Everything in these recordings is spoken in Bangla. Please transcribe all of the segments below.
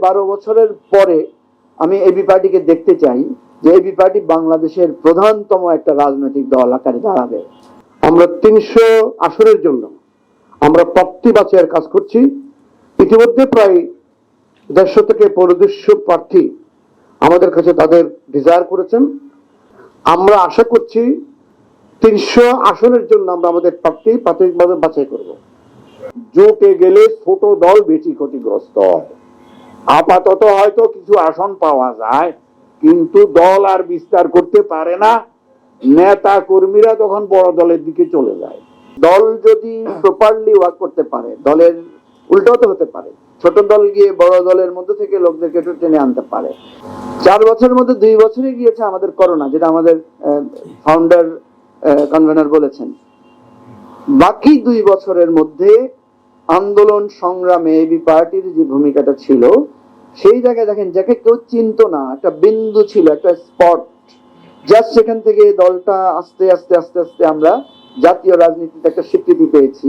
12 বছরের পরে আমি এবি পার্টিকে দেখতে চাই যে এবি পার্টি বাংলাদেশের প্রধানতম একটা রাজনৈতিক দল আকারে দাঁড়াবে। আমরা 300 আসনের জন্য আমরা প্রার্থী বাছাইয়ের কাজ করছি। ইতিমধ্যে প্রায় 150 থেকে 250 প্রার্থী আমাদের কাছে তাদের ডিজায়ার করেছেন। আমরা আশা করছি 300 আসনের জন্য আমরা আমাদের প্রার্থী প্রাথমিকভাবে বাছাই করব। জোটে গেলে ছোট দল বেশি ক্ষতিগ্রস্ত হয়। আপাতত হয়তো কিছু আসন পাওয়া যায়, কিন্তু দল আর বিস্তার করতে পারে না। নেতা কর্মীরা তখন বড় দলের দিকে চলে যায়। দল যদি প্রপারলি ওয়ার্ক করতে পারে, দলের উল্টাও তো হতে পারে, ছোট দল গিয়ে বড় দলের মধ্যে থেকে লোকদেরকে একটু টেনে আনতে পারে। 4 বছরের মধ্যে 2 বছরে গিয়েছে আমাদের করোনা, যেটা আমাদের ফাউন্ডার কনভেনর বলেছেন। বাকি 2 বছরের মধ্যে আন্দোলন সংগ্রামে এবি পার্টির যে ভূমিকাটা ছিল, সেই জায়গায় দেখেন যাকে কেউ চিনত না, একটা বিন্দু ছিল, একটা স্পট, জাস্ট সেখান থেকে দলটা আস্তে আস্তে আস্তে আস্তে আমরা জাতীয় রাজনীতিতে একটা স্বীকৃতি পেয়েছি।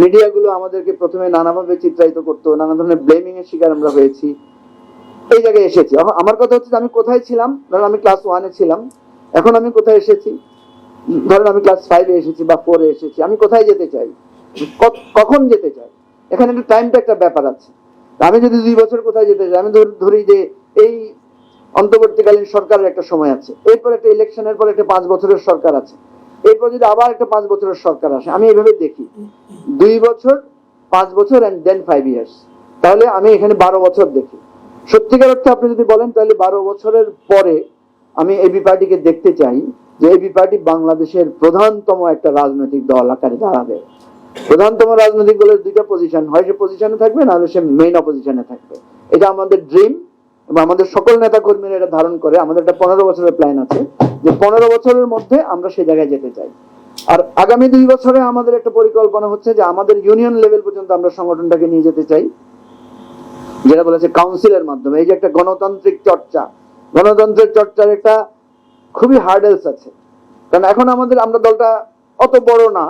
মিডিয়াগুলো আমাদেরকে প্রথমে নানাভাবে চিত্রায়িত করতো, নানা ধরনের ব্লেমিং এর শিকার আমরা হয়েছি, এই জায়গায় এসেছি। আমার কথা হচ্ছে আমি কোথায় ছিলাম, ধরেন আমি ক্লাস 1-এ ছিলাম, এখন আমি কোথায় এসেছি, ধরেন আমি ক্লাস 5-এ এসেছি বা 4-এ এসেছি, আমি কোথায় যেতে চাই, কখন যেতে চাই, এখানে একটু টাইমটা একটা ব্যাপার আছে। আমি যদি 2 বছর কোথায় যেতে চাই, আমি ধরি যে এই অন্তর্বর্তীকালীন সরকারের একটা সময় আছে, এরপর একটা ইলেকশনের পর একটা 5 বছরের সরকার আছে, এরপর যদি আবার একটা 5 বছরের সরকার আসে, আমি এইভাবে দেখি 2 বছর, 5 বছর এন্ড দেন 5 ইয়ার্স, তাহলে আমি এখানে 12 বছর দেখি। সত্যিকার অর্থে আপনি যদি বলেন তাহলে 12 বছরের পরে আমি এবি পার্টিকে দেখতে চাই যে এবি পার্টি বাংলাদেশের প্রধানতম একটা রাজনৈতিক দল আকারে দাঁড়াবে। প্রধানতম রাজনৈতিক দলের 2টা পজিশন, হয় সে পজিশনে থাকবে, না হলে সে মেইন অপোজিশনে থাকবে। এটা আমাদের ড্রিম এবং আমাদের সকল নেতা কর্মীরা এটা ধারণ করে। আমাদের একটা 15 বছরের প্ল্যান আছে যে 15 বছরের মধ্যে আমরা সেই জায়গায় যেতে চাই। আর আগামী 2 বছরে আমাদের একটা পরিকল্পনা হচ্ছে যে আমাদের ইউনিয়ন লেভেল পর্যন্ত আমরা সংগঠনটাকে নিয়ে যেতে চাই, যেটা বলেছে কাউন্সিলের মাধ্যমে। এই যে একটা গণতান্ত্রিক চর্চা, গণতন্ত্রের চর্চার একটা খুবই হার্ডেলস আছে, কারণ এখন আমরা দলটা অত বড় না।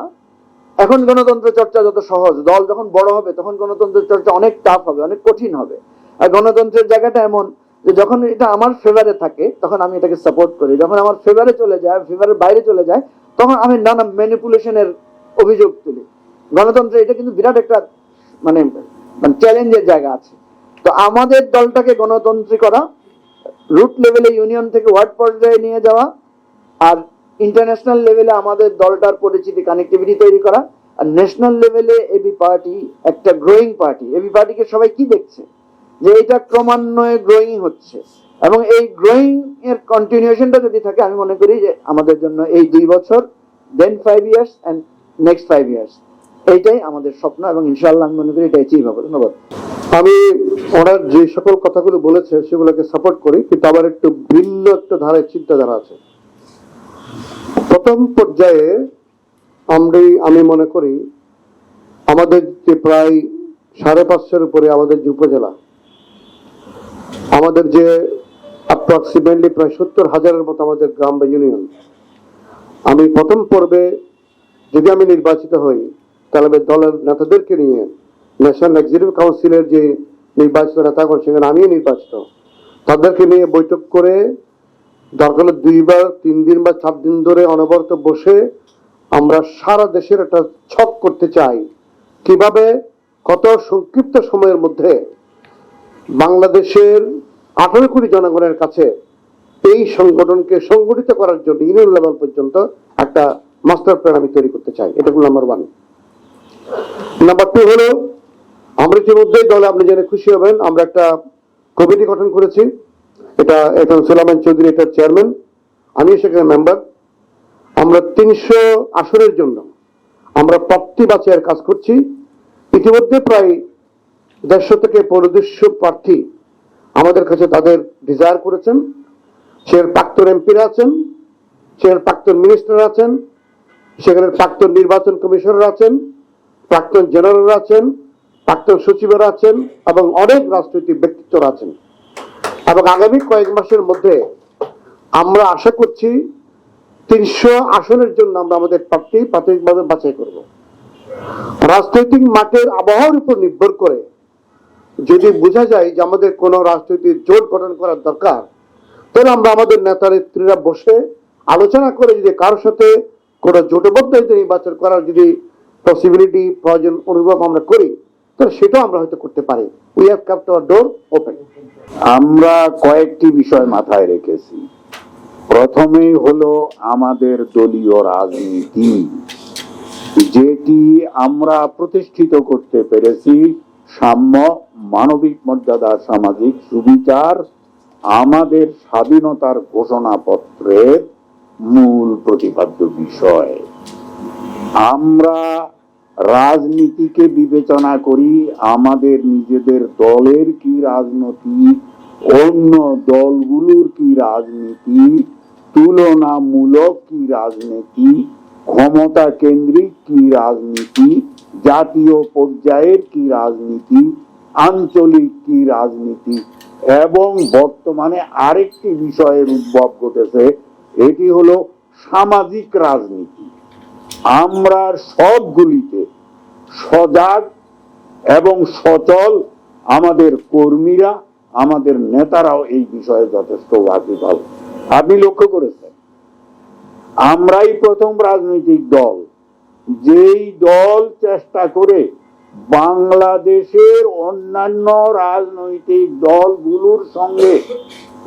এখন গণতন্ত্র চর্চা যত সহজ, দল যখন বড় হবে তখন গণতন্ত্রের চর্চা অনেক টাফ হবে, অনেক কঠিন হবে। আর গণতন্ত্রের জায়গাটা এমন যে যখন এটা আমার ফেভারে থাকে তখন আমি এটাকে সাপোর্ট করি, যখন আমার ফেভারে চলে যায়, ফেভারের বাইরে চলে যায়, তখন আমি নানা ম্যানিপুলেশনের অভিযোগ তুলি। গণতন্ত্রে এটা কিন্তু বিরাট একটা মানে চ্যালেঞ্জের জায়গা আছে। তো আমাদের দলটাকে গণতন্ত্রী করা, রুট লেভেলে ইউনিয়ন থেকে ওয়ার্ড পর্যায়ে নিয়ে যাওয়া, আর ইন্টারন্যাশনাল লেভেলে আমাদের দলটার পরিচিতি কানেক্টিভিটি তৈরি করা, আর ন্যাশনাল লেভেলে এবি পার্টি একটা গ্রোয়িং পার্টি। এবি পার্টিকে সবাই কি দেখছে যে এটা ক্রমান্বয়ে গ্রোয়িং হচ্ছে, এবং এই গ্রোয়িং এর কন্টিনিউশনটা যদি থাকে, আমি মনে করি যে আমাদের জন্য এই 2 বছর, দেন 5 ইয়ার্স এন্ড নেক্সট 5 ইয়ার্স, এইটাই আমাদের স্বপ্ন, এবং ইনশাআল্লাহ আমি মনে করি এটা অ্যাচিভ হবে। ধন্যবাদ। আমি ওনার যে সকল কথাগুলো বলেছে সেগুলোকে সাপোর্ট করি, কিন্তু আবার একটু ভিন্ন একটা ধারায় চিন্তাধারা আছে। প্রথম পর্যায়ে আমি মনে করি আমাদের যে প্রায় 550-এর উপরে আমাদের যে উপজেলা, আমাদের যে অ্যাপ্রক্সিমেটলি প্রায় 70,000-এর মতো আমাদের গ্রাম বা ইউনিয়ন, আমি প্রথম পর্বে যদি আমি নির্বাচিত হই তাহলে দলের নেতাদেরকে নিয়ে ন্যাশনাল এক্সিকিউটিভ কাউন্সিলের যে নির্বাচিত নেতাগণ, সেখানে আমিও নির্বাচিত, তাদেরকে নিয়ে বৈঠক করে দরকার হলে 2 বা 3 দিন বা 4 দিন ধরে অনবরত বসে আমরা সারা দেশের একটা ছক করতে চাই, কিভাবে কত সংক্ষিপ্ত সময়ের মধ্যে বাংলাদেশের 18 কোটি জনগণের কাছে এই সংগঠনকে সংগঠিত করার জন্য ইউনিয়ন লেভেল পর্যন্ত একটা মাস্টার প্ল্যান আমি তৈরি করতে চাই। এটা হল নাম্বার 1। নাম্বার 2 হলো আমরা ইতিমধ্যে দলে, আপনি জেনে খুশি হবেন, আমরা একটা কমিটি গঠন করেছি। এটা এখন সুলাইমান চৌধুরী এটার চেয়ারম্যান, আমি সেখানে মেম্বার। আমরা 300 আসনের জন্য আমরা প্রার্থী বাছাইয়ের কাজ করছি। ইতিমধ্যে প্রায় 150 থেকে 250 প্রার্থী আমাদের কাছে তাদের ডিজায়ার করেছেন। সে প্রাক্তন এমপিরা আছেন, সে প্রাক্তন মিনিস্টার আছেন, সেখানে প্রাক্তন নির্বাচন কমিশনার আছেন, প্রাক্তন জেনারেল আছেন, প্রাক্তন সচিবরা আছেন, এবং অনেক রাজনৈতিক ব্যক্তিত্বরা আছেন। এবং আগামী কয়েক মাসের মধ্যে আমরা আশা করছি 300 আসনের জন্য আমরা আমাদের প্রার্থী প্রাথমিকভাবে বাছাই করব। রাজনৈতিক মাঠের আবহাওয়ার উপর নির্ভর করে যদি বোঝা যায় যে আমাদের কোন রাজনৈতিক জোট গঠন করার দরকার, তাহলে আমরা আমাদের নেতা নেত্রীরা বসে আলোচনা করে যদি কারোর সাথে কোন জোটবদ্ধ নির্বাচন করার যদি পসিবিলিটি প্রয়োজন অনুভব আমরা করি, তাহলে সেটাও আমরা হয়তো করতে পারি। We have kept hour door open. আমরা কয়েকটি বিষয় মাথায় রেখেছি। প্রথমেই হলো আমাদের দলীয় রাজনীতি, যেটি আমরা প্রতিষ্ঠিত করতে পেরেছি। সাম্য, মানবিক মর্যাদা, সামাজিক সুবিচার আমাদের স্বাধীনতার ঘোষণাপত্রের মূল প্রতিপাদ্য বিষয়। আমরা রাজনীতিকে বিবেচনা করি আমাদের নিজেদের দলের কি রাজনীতি, অন্য দলগুলোর কি রাজনীতি, তুলনামূলক কি রাজনীতি, ক্ষমতা কেন্দ্রিক কি রাজনীতি, জাতীয় পর্যায়ের কি রাজনীতি, আঞ্চলিক কি রাজনীতি, এবং বর্তমানে আরেকটি বিষয়ের উদ্ভব ঘটেছে, এটি হলো সামাজিক রাজনীতি। আমরা সবগুলিতে সজাগ এবং সচল, আমাদের কর্মীরা, আমাদের নেতারাও এই বিষয়ে যথেষ্ট ওয়াকিবহাল। আপনি লক্ষ্য করেছেন, আমরাই প্রথম রাজনৈতিক দল যেই দল চেষ্টা করে বাংলাদেশের অন্যান্য রাজনৈতিক দলগুলোর সঙ্গে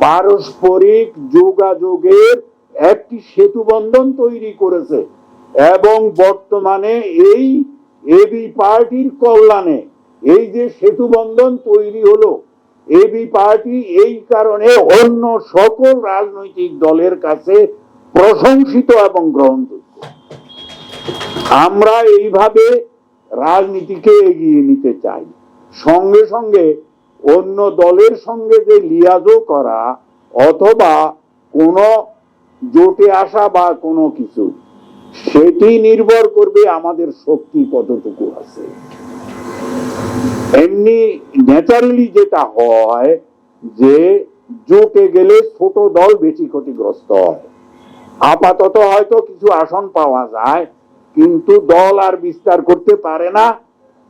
পারস্পরিক যোগাযোগের একটি সেতু বন্ধন তৈরি করেছে, এবং বর্তমানে এই এবি পার্টির কল্যাণে এই যে সেতু বন্ধন তৈরি হলো, এবি পার্টি এই কারণে অন্য সকল রাজনৈতিক দলের কাছে প্রশংসিত এবং গ্রহণযোগ্য। আমরা এইভাবে রাজনীতিকে এগিয়ে নিতে চাই। সঙ্গে সঙ্গে অন্য দলের সঙ্গে যে লিয়াজও করা অথবা কোনো জোটে আসা বা কোনো কিছু, সেটি নির্ভর করবে আমাদের শক্তি কতটুকু আছে। এমনি ন্যাচারালি যেটা হয় যে জোটে গেলে ছোট দল বেশি ক্ষতিগ্রস্ত হয়। আপাতত হয়তো কিছু আসন পাওয়া যায়, কিন্তু দল আর বিস্তার করতে পারে না,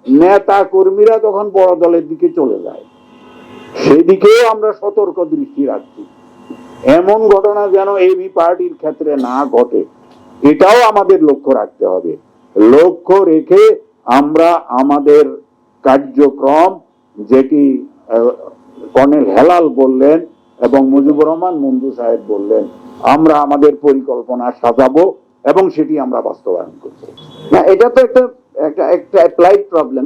নেতা কর্মীরা তখন বড় দলের দিকে চলে যায়। সেদিকেও আমরা সতর্ক দৃষ্টি রাখছি, এমন ঘটনা যেন এবি পার্টির ক্ষেত্রে না ঘটে, এটাও আমাদের লক্ষ্য রাখতে হবে। লক্ষ্য রেখে আমরা আমাদের কার্যক্রম, যেটি কর্নেল হেলাল বললেন এবং মুজিবুর রহমান মঞ্জু সাহেব বললেন, আমরা আমাদের পরিকল্পনা সাজাবো এবং সেটি আমরা বাস্তবায়ন করব। না, এটা তো একটা অ্যাপ্লাইড প্রবলেম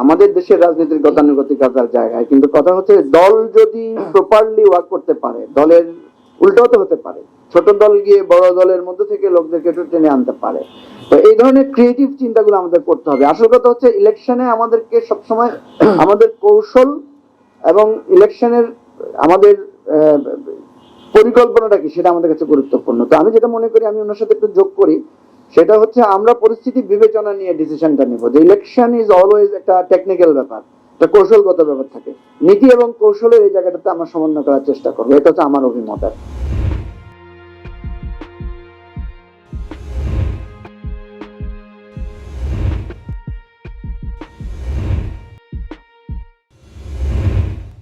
আমাদের দেশের রাজনীতির গতানুগতিকতার জায়গায়। কিন্তু কথা হচ্ছে, দল যদি প্রপারলি ওয়ার্ক করতে পারে, দলের উল্টো হতে পারে, ছোট দল গিয়ে বড় দলের মধ্যে থেকে লোকদেরকে একটু টেনে আনতে পারে। তো এই ধরনের ক্রিয়েটিভ চিন্তাগুলো আমাদের করতে হবে। আসল কথা হচ্ছে, ইলেকশনে আমাদেরকে সবসময় আমাদের কৌশল এবং ইলেকশনের আমাদের পরিকল্পনাটা কি, সেটা আমাদের কাছে গুরুত্বপূর্ণ। তো আমি যেটা মনে করি, আমি ওনার সাথে একটু যোগ করি, সেটা হচ্ছে আমরা পরিস্থিতি বিবেচনা নিয়ে ডিসিশনটা নিব। যে ইলেকশন ইজ অলওয়েজ একটা টেকনিক্যাল ব্যাপার, একটা কৌশলগত ব্যাপার থাকে। নীতি এবং কৌশলের এই জায়গাটাতে আমরা সমন্বয় করার চেষ্টা করবো, এটা হচ্ছে আমার অভিমত।